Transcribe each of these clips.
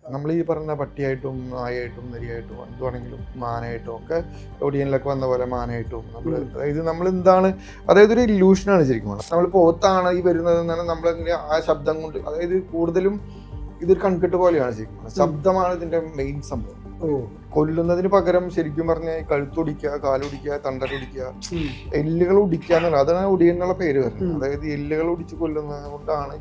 നമ്മൾ ഈ പറഞ്ഞ പട്ടിയായിട്ടും നായായിട്ടും നരിയായിട്ടും എന്തുവാണെങ്കിലും മാനായിട്ടും ഒക്കെ ഒടിയനിലൊക്കെ വന്ന പോലെ മാനായിട്ടും നമ്മൾ അതായത് നമ്മൾ എന്താണ് അതായത് ഒരു ഇല്യൂഷനാണ് ശരിക്കും നമ്മൾ പോത്താണ് ഈ വരുന്നത് എന്നാണ് നമ്മളെങ്ങനെ ആ ശബ്ദം കൊണ്ട് അതായത് കൂടുതലും ഇതൊരു കൺകെട്ട് പോലെയാണ് ശരിക്കും ശബ്ദമാണ് ഇതിന്റെ മെയിൻ സംഭവം. കൊല്ലുന്നതിന് പകരം ശരിക്കും പറഞ്ഞ കഴുത്തൊടിക്കുക, കാലൊടിക്കുക, തണ്ടലൊടിക്കുക, എല്ലുകൾ ഒടിക്കുക എന്നുള്ള അതാണ് ഒടിയൻ എന്നുള്ള പേര് വരുന്നത്. അതായത് എല്ലുകൾ ഒടിച്ച് കൊല്ലുന്നത് കൊണ്ടാണ്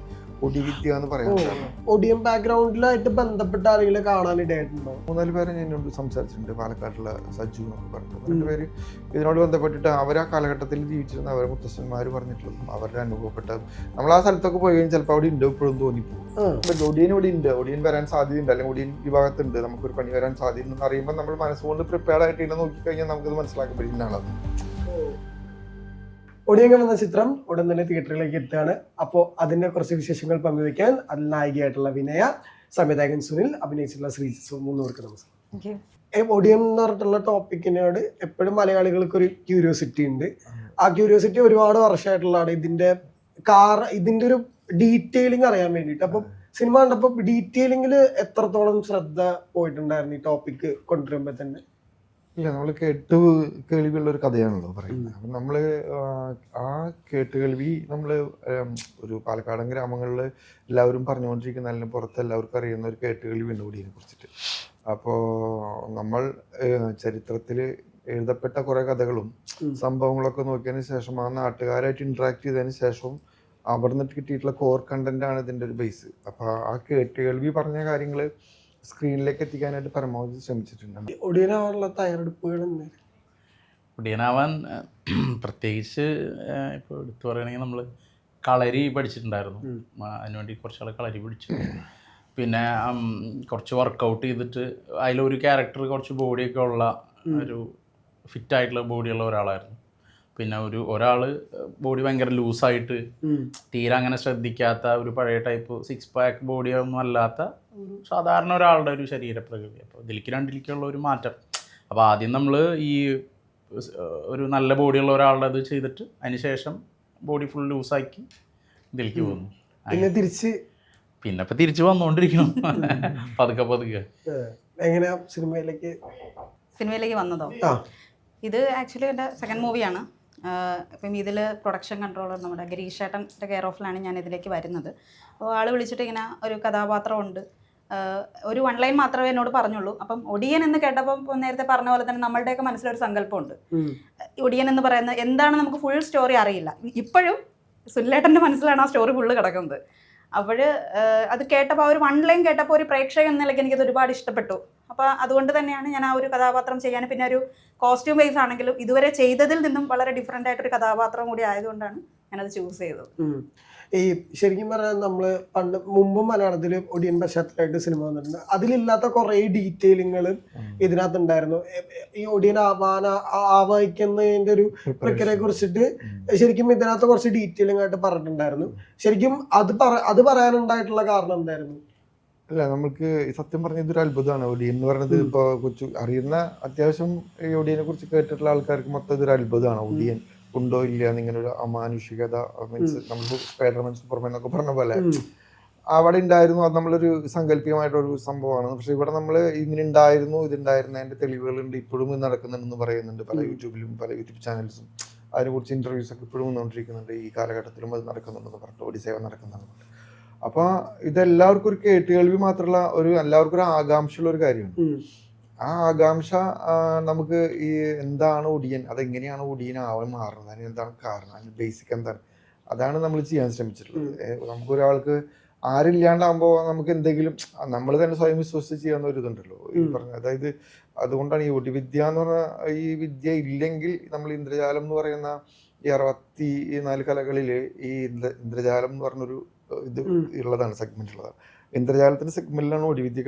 ഒടിവിദ്യ എന്ന് പറയുന്നത്. ഒടിയൻ ബാക്ക്ഗ്രൗണ്ടിലായിട്ട് ബന്ധപ്പെട്ട ആരെങ്കിലും കാണാനിടയായിട്ടുണ്ടോ? 3-4 പേരെ ഞാൻ എന്നോട് സംസാരിച്ചിട്ടുണ്ട്. പാലക്കാട്ടിലെ സജ്ജു എന്നൊക്കെ പറഞ്ഞിട്ട് 2 പേര് ഇതിനോട് ബന്ധപ്പെട്ടിട്ട് അവർ ആ കാലഘട്ടത്തിൽ ജീവിച്ചിരുന്ന അവരെ മുത്തശ്ശന്മാർ പറഞ്ഞിട്ടുള്ളതും അവരുടെ അനുഭവപ്പെട്ട നമ്മൾ ആ സ്ഥലത്തൊക്കെ പോയി കഴിഞ്ഞാൽ ചിലപ്പോൾ അവിടെ ഉണ്ട് ഇപ്പോഴും തോന്നിപ്പോകും. ഒടിയൻ ഇവിടെ ഉണ്ട്, ഒടിയൻ വരാൻ സാധ്യതയുണ്ട്, അല്ലെങ്കിൽ ഒടിയൻ വിഭാഗത്തുണ്ട്, നമുക്കൊരു പണി വരാൻ സാധ്യതയുണ്ടെന്ന് അറിയുമ്പോൾ നമ്മൾ മനസ്സുകൊണ്ട് പ്രിപ്പയർഡ് ആയിട്ട് ഇതിനെ നോക്കിക്കഴിഞ്ഞാൽ നമുക്കത് മനസ്സിലാക്കാൻ പറ്റുന്നതാണ്. ഒടിയൻ എന്ന ചിത്രം ഉടൻ തന്നെ തിയേറ്ററിലേക്ക് എത്തുകയാണ്. അപ്പോൾ അതിന്റെ കുറച്ച് വിശേഷങ്ങൾ പങ്കുവയ്ക്കാൻ അതിൽ നായികയായിട്ടുള്ള വിനയ, സംവിധായകൻ സുനിൽ, അഭിനയിച്ചിട്ടുള്ള ശ്രീജിത്ത്, 3 പേർക്ക് നമസ്കാരം. ഒടിയൻ എന്ന് പറഞ്ഞിട്ടുള്ള ടോപ്പിക്കിനോട് എപ്പോഴും മലയാളികൾക്ക് ഒരു ക്യൂരിയോസിറ്റി ഉണ്ട്. ആ ക്യൂരിയോസിറ്റി ഒരുപാട് വർഷമായിട്ടുള്ളതാണ്. ഇതിന്റെ ഒരു ഡീറ്റെയിലിംഗ് അറിയാൻ വേണ്ടിയിട്ട്. അപ്പം സിനിമ കണ്ടപ്പോൾ ഡീറ്റെയിലിംഗിൽ എത്രത്തോളം ശ്രദ്ധ പോയിട്ടുണ്ടായിരുന്നു ഈ ടോപ്പിക്ക് കൊണ്ടുവരുമ്പോൾ തന്നെ? ഇല്ല, നമ്മൾ കേൾവിയുള്ള ഒരു കഥയാണല്ലോ പറയുന്നത്. അപ്പം നമ്മൾ ആ കേട്ടുകേൾവി നമ്മൾ ഒരു പാലക്കാടൻ ഗ്രാമങ്ങളിൽ എല്ലാവരും പറഞ്ഞുകൊണ്ടിരിക്കുന്ന അല്ലെങ്കിൽ പുറത്ത് എല്ലാവർക്കും അറിയുന്ന ഒരു കേട്ടുകേൾവി ഉണ്ട് ഒടിയനെ കുറിച്ചിട്ട്. അപ്പോൾ നമ്മൾ ചരിത്രത്തിൽ എഴുതപ്പെട്ട കുറേ കഥകളും സംഭവങ്ങളൊക്കെ നോക്കിയതിന് ശേഷം ആ നാട്ടുകാരായിട്ട് ഇന്ററാക്ട് ചെയ്തതിന് ശേഷം അവിടെ നിന്ന് കിട്ടിയിട്ടുള്ള കോർ കണ്ടന്റ് ആണ് ഇതിൻ്റെ ഒരു ബേസ്. അപ്പോൾ ആ കേട്ടുകേൾവി പറഞ്ഞ കാര്യങ്ങൾ സ്ക്രീനിലേക്ക് എത്തിക്കാനായിട്ട് പരമാവധി ശ്രമിച്ചിട്ടുണ്ട്. ഒടിയനാവാനുള്ള തയ്യാറെടുപ്പുകൾ ഒടിയനാവാൻ പ്രത്യേകിച്ച് ഇപ്പോൾ എടുത്തു പറയുകയാണെങ്കിൽ നമ്മൾ കളരി പഠിച്ചിട്ടുണ്ടായിരുന്നു. അതിനുവേണ്ടി കുറച്ചാൾ കളരി പഠിച്ചു. പിന്നെ കുറച്ച് വർക്കൗട്ട് ചെയ്തിട്ട് അതിലൊരു ക്യാരക്ടർ കുറച്ച് ബോഡിയൊക്കെ ഉള്ള ഒരു ഫിറ്റായിട്ടുള്ള ബോഡിയുള്ള ഒരാളായിരുന്നു. പിന്നെ ഒരാൾ ബോഡി ഭയങ്കര ലൂസായിട്ട് തീരെ അങ്ങനെ ശ്രദ്ധിക്കാത്ത ഒരു പഴയ ടൈപ്പ് 6 പാക്ക് ബോഡിയൊന്നും അല്ലാത്ത ഒരു സാധാരണ ഒരാളുടെ ഒരു ശരീരപ്രകൃതി. അപ്പോൾ ഇതിലേക്ക് രണ്ടിലേക്കുള്ള ഒരു മാറ്റം. അപ്പോൾ ആദ്യം നമ്മൾ ഈ ഒരു നല്ല ബോഡിയുള്ള ഒരാളുടെ അത് ചെയ്തിട്ട് അതിന് ശേഷം ബോഡി ഫുൾ ലൂസാക്കി ഇതിലേക്ക് പോകുന്നു. പിന്നെ ഇപ്പം തിരിച്ച് വന്നുകൊണ്ടിരിക്കണം പതുക്കെ. എങ്ങനെയാ സിനിമയിലേക്ക് വന്നതോ? ഇത് ആക്ച്വലി എൻ്റെ സെക്കൻഡ് മൂവിയാണ്. ഇപ്പം ഇതിൽ പ്രൊഡക്ഷൻ കൺട്രോളർ നമ്മുടെ ഗിരീഷേട്ടൻ്റെ കെയർ ഓഫിലാണ് ഞാൻ ഇതിലേക്ക് വരുന്നത്. അപ്പോൾ ആൾ വിളിച്ചിട്ട് ഇങ്ങനെ ഒരു കഥാപാത്രമുണ്ട്, ഒരു 1 ലൈൻ മാത്രമേ എന്നോട് പറഞ്ഞുള്ളൂ. അപ്പം ഒടിയൻ എന്ന് കേട്ടപ്പോൾ നേരത്തെ പറഞ്ഞ പോലെ തന്നെ നമ്മളുടെയൊക്കെ മനസ്സിലൊരു സങ്കല്പമുണ്ട്. ഒടിയൻ എന്ന് പറയുന്നത് എന്താണ് നമുക്ക് ഫുൾ സ്റ്റോറി അറിയില്ല. ഇപ്പോഴും സുനിലേട്ടൻ്റെ മനസ്സിലാണ് ആ സ്റ്റോറി ഫുള്ള് കിടക്കുന്നത്. അപ്പോൾ അത് കേട്ടപ്പോൾ ആ ഒരു 1 ലൈൻ കേട്ടപ്പോൾ ഒരു പ്രേക്ഷകൻ എന്ന നിലയ്ക്ക് എനിക്കത് ഒരുപാട് ഇഷ്ടപ്പെട്ടു. അപ്പോൾ അതുകൊണ്ട് തന്നെയാണ് ഞാൻ ആ ഒരു കഥാപാത്രം ചെയ്യാൻ, പിന്നെ ഒരു കോസ്റ്റ്യൂം ബേസ് ആണെങ്കിലും ഇതുവരെ ചെയ്തതിൽ നിന്നും വളരെ ഡിഫറെൻ്റ് ആയിട്ടൊരു കഥാപാത്രം കൂടി ആയതുകൊണ്ടാണ് ഞാനത് ചൂസ് ചെയ്തത്. ഈ ശരിക്കും പറഞ്ഞാൽ നമ്മൾ മുമ്പ് മലയാളത്തിൽ ഒടിയൻ പശ്ചാത്തലമായിട്ട് സിനിമ വന്നിട്ടുണ്ട്. അതിലില്ലാത്ത കുറേ ഡീറ്റെയിലിങ്ങൾ ഇതിനകത്തുണ്ടായിരുന്നു. ഈ ഒടിയൻ ആവാഹിക്കുന്നതിൻ്റെ ഒരു പ്രക്രിയയെ കുറിച്ചിട്ട് ശരിക്കും ഇതിനകത്ത് കുറച്ച് ഡീറ്റെയിലിംഗ് ആയിട്ട് പറഞ്ഞിട്ടുണ്ടായിരുന്നു. ശരിക്കും അത് പറയാനുണ്ടായിട്ടുള്ള കാരണം എന്തായിരുന്നു? അല്ല, നമുക്ക് സത്യം പറഞ്ഞ ഇതൊരു അത്ഭുതമാണ്. ഒടിയൻ എന്ന് പറയുന്നത് ഇപ്പോൾ അറിയുന്ന അത്യാവശ്യം ഈ ഒടിയനെ കുറിച്ച് കേട്ടിട്ടുള്ള ആൾക്കാർക്ക് മൊത്തം ഇതൊരു അത്ഭുതമാണ്. ഒടിയൻ ഉണ്ടോ ഇല്ല എന്നിങ്ങനെ ഒരു അമാനുഷികത, മീൻസ് നമ്മൾ സ്പൈഡർമാൻ സൂപ്പർമാൻ എന്നൊക്കെ പറഞ്ഞ പോലെ അവിടെ ഉണ്ടായിരുന്നു. അത് നമ്മളൊരു സങ്കല്പികമായിട്ടൊരു സംഭവമാണ്. പക്ഷെ ഇവിടെ നമ്മൾ ഇങ്ങനെ ഇതുണ്ടായിരുന്നതിൻ്റെ തെളിവുകളുണ്ട്, ഇപ്പോഴും ഇത് നടക്കുന്നുണ്ടെന്ന് പറയുന്നുണ്ട്. പല യൂട്യൂബിലും പല യൂട്യൂബ് ചാനൽസും അതിനെക്കുറിച്ച് ഇൻ്റർവ്യൂസ് ഒക്കെ ഇപ്പോഴും വന്നുകൊണ്ടിരിക്കുന്നുണ്ട്. ഈ കാലഘട്ടത്തിലും അത് നടക്കുന്നുണ്ടെന്ന് പറഞ്ഞിട്ട് ഒടിസേവ നടക്കുന്നുണ്ട്. അപ്പോൾ ഇതെല്ലാവർക്കും ഒരു കേട്ടുകേൾവി മാത്രമല്ല, എല്ലാവർക്കും ഒരു ആകാംക്ഷയുള്ള ഒരു കാര്യമാണ്. ആ ആകാംക്ഷ നമുക്ക് ഈ എന്താണ് ഒടിയൻ, അതെങ്ങനെയാണ് ഒടിയനാവാൻ മാറുന്നത്, അതിന് എന്താണ് കാരണം, അതിന് ബേസിക് എന്താണ്, അതാണ് നമ്മൾ ചെയ്യാൻ ശ്രമിച്ചിട്ടുള്ളത്. നമുക്കൊരാൾക്ക് ആരില്ലാണ്ടാകുമ്പോൾ നമുക്ക് എന്തെങ്കിലും നമ്മൾ തന്നെ സ്വയം വിശ്വസിച്ച് ചെയ്യാവുന്ന ഒരു ഇതുണ്ടല്ലോ ഈ പറഞ്ഞ. അതായത് അതുകൊണ്ടാണ് ഈ ഒടിവിദ്യ എന്ന് പറഞ്ഞ ഈ വിദ്യ ഇല്ലെങ്കിൽ നമ്മൾ ഇന്ദ്രജാലം എന്ന് പറയുന്ന ഈ 64 കലകളിൽ ഈ ഇന്ദ്രജാലം എന്ന് പറഞ്ഞൊരു ഇത് ഉള്ളതാണ്, സെഗ്മെന്റ് ഉള്ളതാണ്. ഇന്ദ്രജാലത്തിന്റെ സെഗ്മെന്റിലാണ് ഒടിവിദ്യ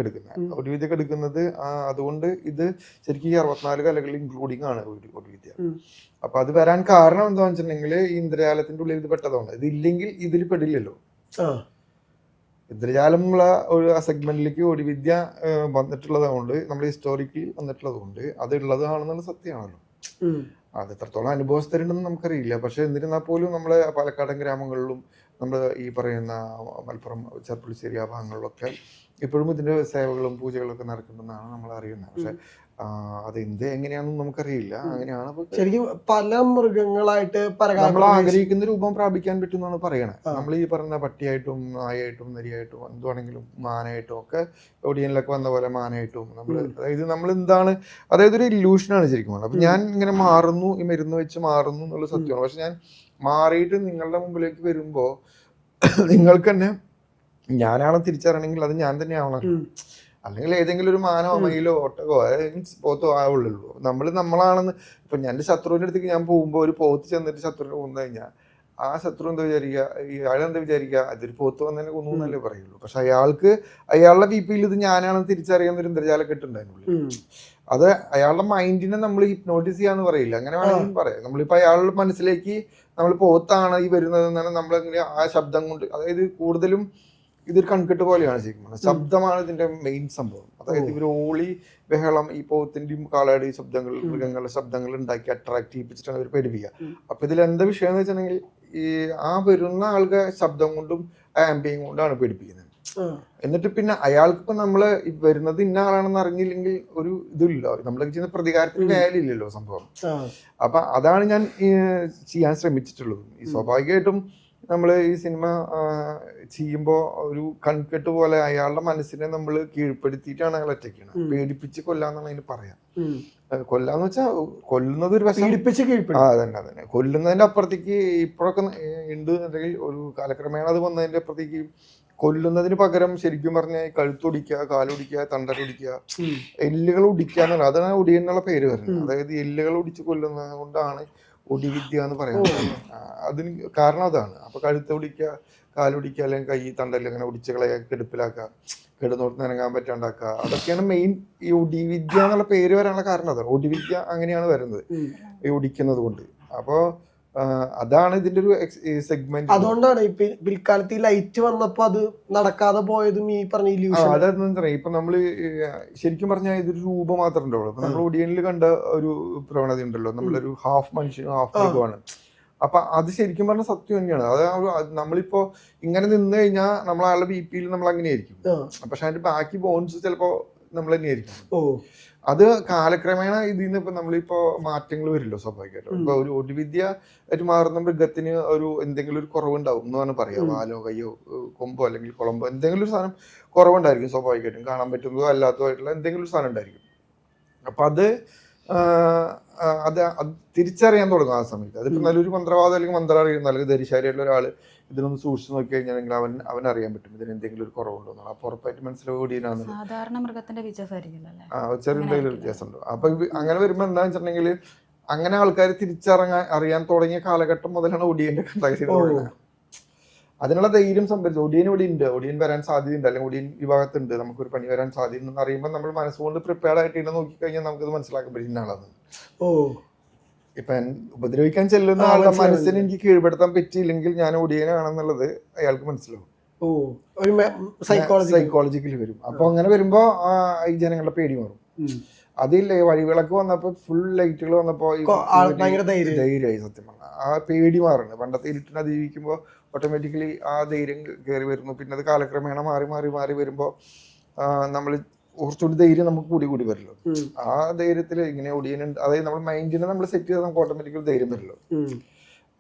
എടുക്കുന്നത്. അതുകൊണ്ട് ഇത് ശരിക്കും ഈ 64 കലകളിൽ ഇൻക്ലൂഡിങ് ആണ് ഒടിവിദ്യ. അപ്പൊ അത് വരാൻ കാരണം എന്താണെന്ന് വെച്ചിട്ടുണ്ടെങ്കിൽ ഈ ഇന്ദ്രജാലത്തിന്റെ ഉള്ളിൽ ഇത് പെട്ടതുകൊണ്ട്. ഇതില്ലെങ്കിൽ ഇതിൽ പെടില്ലല്ലോ. ഇന്ദ്രജാലമുള്ള ഒരു സെഗ്മെന്റിലേക്ക് ഒടിവിദ്യ വന്നിട്ടുള്ളതുകൊണ്ട്, നമ്മൾ ഹിസ്റ്റോറിക്കലി വന്നിട്ടുള്ളത് അത് ഉള്ളതാണെന്നുള്ള സത്യമാണല്ലോ. അത് എത്രത്തോളം അനുഭവസ്ഥരുണ്ടെന്ന് നമുക്കറിയില്ല. പക്ഷെ എന്നിരുന്നാൽ പോലും നമ്മളെ പാലക്കാടൻ ഗ്രാമങ്ങളിലും നമ്മുടെ ഈ പറയുന്ന മലപ്പുറം ചെർപ്പുളശ്ശേരി ആ ഭാഗങ്ങളിലൊക്കെ ഇപ്പോഴും ഇതിന്റെ സേവകളും പൂജകളൊക്കെ നടക്കുന്നുണ്ടെന്നാണ് നമ്മൾ അറിയുന്നത്. പക്ഷെ അത് എങ്ങനെയാണെന്ന് നമുക്കറിയില്ല. അങ്ങനെയാണ് ശരിക്കും പല മൃഗങ്ങളായിട്ട് നമ്മൾ ആഗ്രഹിക്കുന്ന രൂപം പ്രാപിക്കാൻ പറ്റും എന്നാണ് പറയണത്. നമ്മൾ ഈ പറഞ്ഞ പട്ടിയായിട്ടും നായായിട്ടും നരിയായിട്ടും എന്തുവാണെങ്കിലും മാനായിട്ടും ഒക്കെ ഒടിയനിലൊക്കെ വന്ന പോലെ മാനായിട്ടും അതായത് നമ്മൾ എന്താണ്, അതായത് ഒരു ഇല്യൂഷനാണ് ശരിക്കും. അപ്പൊ ഞാൻ ഇങ്ങനെ മാറുന്നു, ഈ മരുന്ന് വെച്ച് മാറുന്നു എന്നുള്ള സത്യമാണ്. പക്ഷെ ഞാൻ മാറിയിട്ട് നിങ്ങളുടെ മുമ്പിലേക്ക് വരുമ്പോ നിങ്ങൾക്ക് തന്നെ ഞാനാണെന്ന് തിരിച്ചറിയണമെങ്കിൽ അത് ഞാൻ തന്നെ ആവണം. അല്ലെങ്കിൽ ഏതെങ്കിലും ഒരു മാനോ മയിലോ ഒട്ടകോ പോത്തോ ആവുള്ളൂ. നമ്മളാണെന്ന് ഇപ്പൊ എൻ്റെ ശത്രുവിൻ്റെ അടുത്തേക്ക് ഞാൻ പോകുമ്പോൾ ഒരു പോത്ത് ചെന്നിട്ട് ശത്രുവിനെ കൊന്നു കഴിഞ്ഞാൽ ആ ശത്രു എന്താ വിചാരിക്കുക, അയാളെന്താ വിചാരിക്കുക, അതൊരു പോത്ത് വന്നതിനെ കൊന്നു എന്നല്ലേ പറയുള്ളൂ. പക്ഷെ അയാളുടെ VPയിൽ ഇത് ഞാനാണെന്ന് തിരിച്ചറിയാവുന്ന ഒരു ഇന്ദ്രജാലക്കെട്ട് ഉണ്ടായിരുന്നുള്ളൂ. അത് അയാളുടെ മൈൻഡിനെ നമ്മൾ ഹിപ്നോട്ടിസ് ചെയ്യാന്ന് പറയില്ല, അങ്ങനെ വേണമെങ്കിലും പറയാം. നമ്മളിപ്പോ അയാളുടെ മനസ്സിലേക്ക് നമ്മൾ പോത്താണ് ഈ വരുന്നത് എന്നാണ് നമ്മളെങ്ങനെ ആ ശബ്ദം കൊണ്ട്, അതായത് കൂടുതലും ഇതൊരു കൺകെട്ട് പോലെയാണ് ശരിക്കും. ശബ്ദമാണ് ഇതിന്റെ മെയിൻ സംഭവം. അതായത് ഇവർ ഓളി ബഹളം ഈ പോത്തിന്റെയും കാളയുടെ ശബ്ദങ്ങൾ, മൃഗങ്ങളുടെ ശബ്ദങ്ങൾ ഉണ്ടാക്കി അട്രാക്ട് ചെയ്യിപ്പിച്ചിട്ടാണ് ഇവർ പേടിപ്പിക്കുക. അപ്പൊ ഇതിൽ എന്താ വിഷയം എന്ന് വെച്ചിട്ടുണ്ടെങ്കിൽ ഈ ആ വരുന്ന ആളുടെ ശബ്ദം കൊണ്ടും ആംബിയം കൊണ്ടാണ് പേടിപ്പിക്കുന്നത്. എന്നിട്ട് പിന്നെ അയാൾക്കിപ്പോ നമ്മള് വരുന്നത് ഇന്ന ആളാണെന്ന് അറിഞ്ഞില്ലെങ്കിൽ ഒരു ഇതില്ല, നമ്മളൊക്കെ ചെയ്യുന്ന പ്രതികാരത്തിന് വാല്യൂ ഇല്ലല്ലോ സംഭവം. അപ്പൊ അതാണ് ഞാൻ ചെയ്യാൻ ശ്രമിച്ചിട്ടുള്ളത്. ഈ സ്വാഭാവികമായിട്ടും നമ്മൾ ഈ സിനിമ ചെയ്യുമ്പോൾ ഒരു കൺകെട്ട് പോലെ അയാളുടെ മനസ്സിനെ നമ്മൾ കീഴ്പ്പെടുത്തിയിട്ടാണ് അയാൾ അറ്റാക്ക് പേടിപ്പിച്ച് കൊല്ലാന്നാണ് അതിന് പറയാം. കൊല്ലാന്ന് വെച്ചാൽ കൊല്ലുന്നത് ഒരു വശം, അതന്നെ കൊല്ലുന്നതിന്റെ അപ്പുറത്തേക്ക് ഇപ്പോഴൊക്കെ ഉണ്ട് എന്നുണ്ടെങ്കിൽ ഒരു കാലക്രമേണ അത് വന്നതിന്റെ അപ്പുറത്തേക്ക് കൊല്ലുന്നതിന് പകരം ശരിക്കും പറഞ്ഞാൽ കഴുത്തൊടിക്കുക, കാലൊടിക്കുക, തണ്ടരൊടിക്കുക, എല്ലുകൾ ഒടിക്കുക എന്നുള്ള, അതാണ് ഒടിയൻ എന്നുള്ള പേര് വരുന്നത്. അതായത് എല്ലുകൾ ഒടിച്ച് കൊല്ലുന്നത് കൊണ്ടാണ് ഒടിവിദ്യ എന്ന് പറയുന്നത്. അതിന് കാരണം അതാണ്. അപ്പൊ കഴുത്തൊടിക്കുക, കാലൊടിക്കുക, അല്ലെങ്കിൽ കൈ തണ്ടല് അങ്ങനെ ഒടിച്ച് കളയുക, കെടുപ്പിലാക്കുക, കിടന്നോട്ട് നിരങ്ങാൻ പറ്റാണ്ടാക്കുക, അതൊക്കെയാണ് മെയിൻ ഈ ഒടിവിദ്യ എന്നുള്ള പേര് വരാനുള്ള കാരണം. അതാണ് ഒടിവിദ്യ, അങ്ങനെയാണ് വരുന്നത് ഈ ഒടിക്കുന്നത് കൊണ്ട്. അപ്പോ അതാണ് ഇതിന്റെ ഒരു സെഗ്മെന്റ്. അതുകൊണ്ടാണ് പിൽക്കാലത്ത് ഈ ലൈറ്റ് വന്നപ്പോ അത് നടക്കാതെ പോയതും ഈ പറഞ്ഞ ഇല്യൂഷൻ. അതെന്താ പറയാ, ഇപ്പൊ നമ്മള് ശരിക്കും പറഞ്ഞാൽ ഇതൊരു രൂപം മാത്രമേ ഉണ്ടാവുള്ളൂ. ഇപ്പൊ നമ്മൾ ഒടിയനിൽ കണ്ട ഒരു പ്രവണത ഉണ്ടല്ലോ, നമ്മളൊരു ഹാഫ് മനുഷ്യനും ഹാഫ് മൃഗമാണ്. അപ്പൊ അത് ശരിക്കും പറഞ്ഞ സത്യം തന്നെയാണ്. അത് നമ്മളിപ്പോ ഇങ്ങനെ നിന്ന് കഴിഞ്ഞാൽ നമ്മൾ അയാളുടെ VPയിൽ നമ്മൾ അങ്ങനെയായിരിക്കും. പക്ഷെ അതിന്റെ ബാക്കി ബോൺസ് ചിലപ്പോ നമ്മൾ തന്നെയായിരിക്കും. അത് കാലക്രമേണ ഇതിൽ നിന്ന് ഇപ്പൊ നമ്മളിപ്പോ മാറ്റങ്ങൾ വരില്ലോ സ്വാഭാവികമായിട്ടും. ഇപ്പൊ ഒരു ഒടിവിദ്യ ആയിട്ട് മാറുന്ന മൃഗത്തിന് ഒരു എന്തെങ്കിലും ഒരു കുറവുണ്ടാവും എന്നാണ് പറയാ. വാലോ കയ്യോ കൊമ്പോ അല്ലെങ്കിൽ കുളമ്പോ എന്തെങ്കിലും ഒരു സാധനം കുറവുണ്ടായിരിക്കും സ്വാഭാവികമായിട്ടും. കാണാൻ പറ്റുന്നതോ അല്ലാത്തതോ ആയിട്ടുള്ള എന്തെങ്കിലും ഒരു സാധനം ഉണ്ടായിരിക്കും. അപ്പൊ അത് തിരിച്ചറിയാൻ തുടങ്ങും ആ സമയത്ത്. അതിപ്പോ നല്ലൊരു മന്ത്രവാദം അല്ലെങ്കിൽ മന്ത്രം അറിയുന്ന അല്ലെങ്കിൽ ധരിശാലിയായിട്ടുള്ള ഒരാൾ ഇതിനൊന്ന് സൂക്ഷിച്ചു നോക്കി കഴിഞ്ഞാൽ അവൻ അറിയാൻ പറ്റും ഇതിന് എന്തെങ്കിലും ഒരു കുറവുണ്ടോ. അപ്പൊ ഉറപ്പായിട്ട് മനസ്സിലാവുകയാണ്. സാധാരണ മൃഗത്തിന്റെ ചെറിയ വ്യത്യാസമുണ്ടോ. അപ്പൊ അങ്ങനെ വരുമ്പോ എന്താ വെച്ചിട്ടുണ്ടെങ്കിൽ അങ്ങനെ ആൾക്കാർ അറിയാൻ തുടങ്ങിയ കാലഘട്ടം മുതലാണ് ഒടിയന്റെ കണ്ടാക്ട് തുടങ്ങുന്നത്. അതിനുള്ള ധൈര്യം സംഭരിച്ചു. ഒടിയൻ ഇവിടെ ഉണ്ട്, ഒടിയൻ വരാൻ സാധ്യതയുണ്ട്, അല്ലെങ്കിൽ ഒടിയൻ ഈ ഭാഗത്തുണ്ട്, നമുക്കൊരു പണി വരാൻ സാധ്യതയുണ്ടെന്ന് അറിയുമ്പോൾ നമ്മൾ മനസ്സുകൊണ്ട് പ്രിപ്പയർഡ് ആയിട്ട് ഇങ്ങനെ നോക്കിക്കഴിഞ്ഞാൽ നമുക്കത് മനസ്സിലാക്കാൻ പറ്റുന്ന ആളാണ്. ഇപ്പൊ ഉപദ്രവിക്കാൻ ചെല്ലുന്ന ആളുടെ മനസ്സിനെ എനിക്ക് കീഴ്പ്പെടുത്താൻ പറ്റിയില്ലെങ്കിൽ ഞാൻ ഒടിയനാണെന്നുള്ളത് അയാൾക്ക് മനസ്സിലാവും. സൈക്കോളജിക്കലി വരും. അപ്പൊ അങ്ങനെ വരുമ്പോ ഈ ജനങ്ങളുടെ പേടി മാറും. അതില്ലേ വഴിവിളക്ക് വന്നപ്പോ ഫുൾ ലൈറ്റുകൾ വന്നപ്പോ ധൈര്യമായി. സത്യം പറഞ്ഞാൽ ആ പേടി മാറുന്നത്. പണ്ടത്തെ ഇരുട്ടിനെ അതിജീവിക്കുമ്പോൾ ഓട്ടോമാറ്റിക്കലി ആ ധൈര്യം കയറി വരുന്നു. പിന്നെ അത് കാലക്രമേണ മാറി മാറി മാറി വരുമ്പോൾ നമ്മൾ കുറച്ചുകൂടി ധൈര്യം നമുക്ക് കൂടി വരല്ലോ. ആ ധൈര്യത്തിൽ ഇങ്ങനെ ഒടിയനുണ്ട്, അതായത് നമ്മൾ മൈൻഡിനെ നമ്മൾ സെറ്റ് ചെയ്താൽ നമുക്ക് ഓട്ടോമാറ്റിക്കലി ധൈര്യം വരല്ലോ.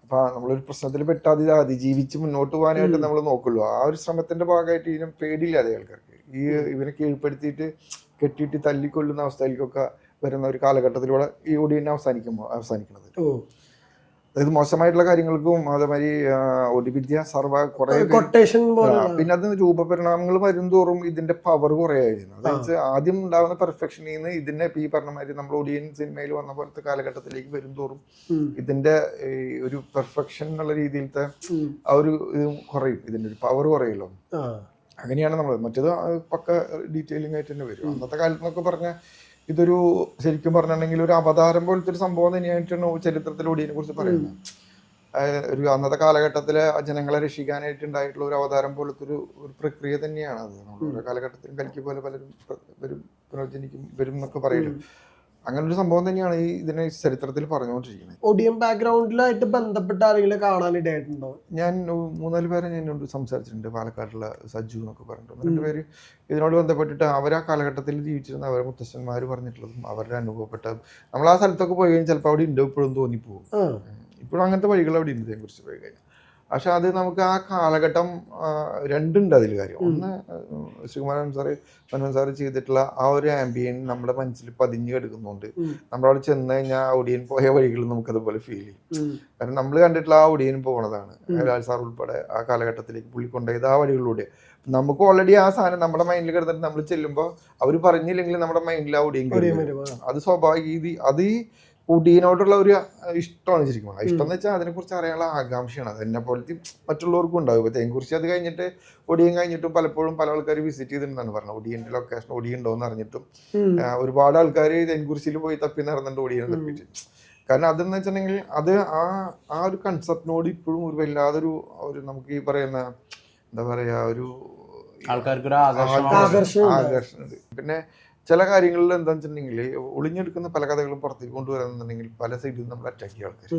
അപ്പൊ നമ്മളൊരു പ്രശ്നത്തിൽ പെട്ടാതെ അതിജീവിച്ച് മുന്നോട്ട് പോകാനായിട്ട് നമ്മൾ നോക്കുള്ളൂ. ആ ഒരു ശ്രമത്തിന്റെ ഭാഗമായിട്ട് ഇതിനും പേടിയില്ലാതെ ആൾക്കാർക്ക് ഇവനെ കീഴ്പ്പെടുത്തിയിട്ട് കെട്ടിയിട്ട് തല്ലിക്കൊള്ളുന്ന അവസ്ഥയിലേക്കൊക്കെ വരുന്ന ഒരു കാലഘട്ടത്തിലൂടെ ഈ ഒടിയനെ അവസാനിക്കുന്നത്. അതായത് മോശമായിട്ടുള്ള കാര്യങ്ങൾക്കും അതേമാതിരി ഒടിവിദ്യ സർവ കുറെ പിന്നെ അത് രൂപപരിണാമങ്ങൾ വരുംതോറും ഇതിന്റെ പവർ കുറയായിരുന്നു. അതായത് ആദ്യം ഉണ്ടാകുന്ന പെർഫെക്ഷനിൽ നിന്ന് ഇതിന്റെ ഈ പറഞ്ഞ മാതിരി നമ്മൾ ഒടിയൻ സിനിമയിൽ വന്ന പോലത്തെ കാലഘട്ടത്തിലേക്ക് വരുംതോറും ഇതിന്റെ ഒരു പെർഫെക്ഷൻ എന്നുള്ള രീതിയിലത്തെ ആ ഒരു ഇത് കുറയും, ഇതിന്റെ ഒരു പവർ കുറയല്ലോ. അങ്ങനെയാണ് നമ്മൾ മറ്റേത് പക്ക ഡീറ്റെയിലിംഗ് ആയിട്ട് തന്നെ വരും. അന്നത്തെ കാലത്ത് എന്നൊക്കെ പറഞ്ഞാൽ ഇതൊരു ശരിക്കും പറഞ്ഞിട്ടുണ്ടെങ്കിൽ ഒരു അവതാരം പോലത്തെ ഒരു സംഭവം തന്നെയായിട്ടാണ് ചരിത്രത്തിൽ ഒടിയനെ കുറിച്ച് പറയുന്നത്. ഒരു അന്നത്തെ കാലഘട്ടത്തിലെ ജനങ്ങളെ രക്ഷിക്കാനായിട്ട് ഉണ്ടായിട്ടുള്ള ഒരു അവതാരം പോലത്തെ ഒരു പ്രക്രിയ തന്നെയാണ് അത്. ഓരോ കാലഘട്ടത്തിലും കലിക്ക് പോലെ പലരും വരും, പുനർജനിക്കും, വരും എന്നൊക്കെ പറയലും. അങ്ങനെ ഒരു സംഭവം തന്നെയാണ് ഈ ഇതിനെ ചരിത്രത്തിൽ പറഞ്ഞുകൊണ്ടിരിക്കുന്നത്. ഒടിയൻ ബാക്ക്ഗ്രൗണ്ടിലായിട്ട് ബന്ധപ്പെട്ട ആരെങ്കിലും കാണാനിടയായിട്ടുണ്ടോ? ഞാൻ 3-4 പേരെ ഞാൻ എന്നോട് സംസാരിച്ചിട്ടുണ്ട്. പാലക്കാടുള്ള സജ്ജു എന്നൊക്കെ പറഞ്ഞിട്ടുണ്ട്. 2 പേര് ഇതിനോട് ബന്ധപ്പെട്ടിട്ട് അവർ ആ കാലഘട്ടത്തിൽ ജീവിച്ചിരുന്ന അവരുടെ മുത്തശ്ശന്മാർ പറഞ്ഞിട്ടുള്ളതും അവരുടെ അനുഭവപ്പെട്ടതും. നമ്മൾ ആ സ്ഥലത്തൊക്കെ പോയി കഴിഞ്ഞാൽ ചിലപ്പോൾ അവിടെ ഉണ്ട് ഇപ്പോഴും തോന്നിപ്പോകും. ഇപ്പോഴും അങ്ങനത്തെ വഴികൾ അവിടെ ഉണ്ട് ഇതിനെക്കുറിച്ച് പോയി കഴിഞ്ഞാൽ. പക്ഷെ അത് നമുക്ക് ആ കാലഘട്ടം രണ്ടുണ്ട് അതിൽ കാര്യം. ഒന്ന് ശ്രീകുമാരൻ സാറ് ചെയ്തിട്ടുള്ള ആ ഒരു ആംബിയൻ നമ്മുടെ മനസ്സിൽ പതിഞ്ഞു കിടക്കുന്നുണ്ട്. നമ്മളവിടെ ചെന്ന് കഴിഞ്ഞാൽ ഒടിയൻ പോയ വഴികൾ നമുക്കതുപോലെ ഫീൽ ചെയ്യും. കാരണം നമ്മൾ കണ്ടിട്ടുള്ള ആ ഒടിയൻ പോണതാണ്. ലാൽ സാർ ഉൾപ്പെടെ ആ കാലഘട്ടത്തിലേക്ക് പുള്ളി കൊണ്ടുപോയത് ആ വഴികളിലൂടെ. നമുക്ക് ഓൾറെഡി ആ സാധനം നമ്മുടെ മൈൻഡിൽ കിടന്നിട്ട് നമ്മൾ ചെല്ലുമ്പോൾ അവർ പറഞ്ഞില്ലെങ്കിൽ നമ്മുടെ മൈൻഡിൽ ആ ഒടിയൻ അത് സ്വാഭാവിക. അത് ഈ ഒടിയനോടുള്ള ഒരു ഇഷ്ടമാണ് ശരിക്കും. ഇഷ്ടം എന്ന് വെച്ചാൽ അതിനെക്കുറിച്ച് അറിയാനുള്ള ആകാംക്ഷയാണ്. അത് എന്നെ പോലത്തെ മറ്റുള്ളവർക്കും ഉണ്ടാവും. ഇപ്പോൾ തേങ്കുറിച്ച് അത് കഴിഞ്ഞിട്ട് ഒടിയൻ കഴിഞ്ഞിട്ടും പലപ്പോഴും പല ആൾക്കാർ വിസിറ്റ് ചെയ്തിട്ടുണ്ടെന്നാണ് പറഞ്ഞത്. ഒടിയൻ്റെ ലൊക്കേഷൻ ഒടിയൻ ഉണ്ടോയെന്ന് അറിഞ്ഞിട്ടും ഒരുപാട് ആൾക്കാർ തേങ്കുറിച്ചിൽ പോയി തപ്പി നടന്നിട്ട് ഒടിയനെ തപ്പിയിട്ട്. കാരണം അതെന്ന് വെച്ചിട്ടുണ്ടെങ്കിൽ അത് ആ ഒരു കൺസെപ്റ്റിനോട് ഇപ്പോഴും ഒരു വല്ലാതൊരു നമുക്ക് ഈ പറയുന്ന എന്താ പറയുക ഒരു ആൾക്കാർക്കൊരു ആകർഷണമുണ്ട്. പിന്നെ ചില കാര്യങ്ങളിൽ എന്താണെന്ന് വെച്ചിട്ടുണ്ടെങ്കിൽ ഒളിഞ്ഞെടുക്കുന്ന പല കഥകളും പുറത്തേക്ക് കൊണ്ടുവരാന്നുണ്ടെങ്കിൽ പല സൈഡിൽ നമ്മൾ അറ്റാക്ക് ചെയ്യുക ആൾക്കാർ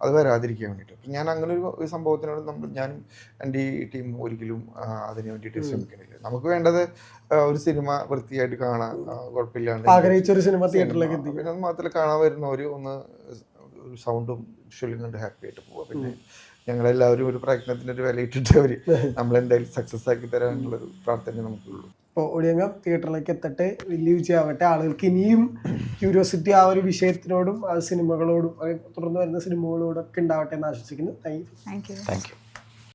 അത് വരാതിരിക്കാൻ വേണ്ടിയിട്ട്. അപ്പം ഞാൻ അങ്ങനെ ഒരു സംഭവത്തിനോട് ഞാനും എൻ്റെ ഈ ടീം ഒരിക്കലും അതിന് വേണ്ടിയിട്ട് ശ്രമിക്കണില്ല. നമുക്ക് വേണ്ടത് ഒരു സിനിമ വൃത്തിയായിട്ട് കാണാൻ കുഴപ്പമില്ലാണ്ട് പിന്നെ അത് മാത്രമല്ല കാണാൻ വരുന്നവർ ഒന്ന് സൗണ്ടും വിഷ്വലും കണ്ട് ഹാപ്പി ആയിട്ട് പോവുക. പിന്നെ ഞങ്ങളെല്ലാവരും ഒരു പ്രയത്നത്തിൻ്റെ ഒരു വിലയിട്ടിട്ട് അവർ നമ്മളെന്തായാലും സക്സസ് ആക്കി തരാനുള്ളൊരു പ്രാർത്ഥന നമുക്കുള്ളൂ. ഇപ്പോൾ ഒടിയങ്ങം തിയേറ്ററിലേക്ക് എത്തട്ടെ, വലിയ വിജയമാവട്ടെ. ആളുകൾക്ക് ഇനിയും ക്യൂരിയോസിറ്റി ആ ഒരു വിഷയത്തിനോടും ആ സിനിമകളോടും തുടർന്ന് വരുന്ന സിനിമകളോടൊക്കെ ഉണ്ടാവട്ടെ എന്ന് ആശംസിക്കുന്നു. Thank you.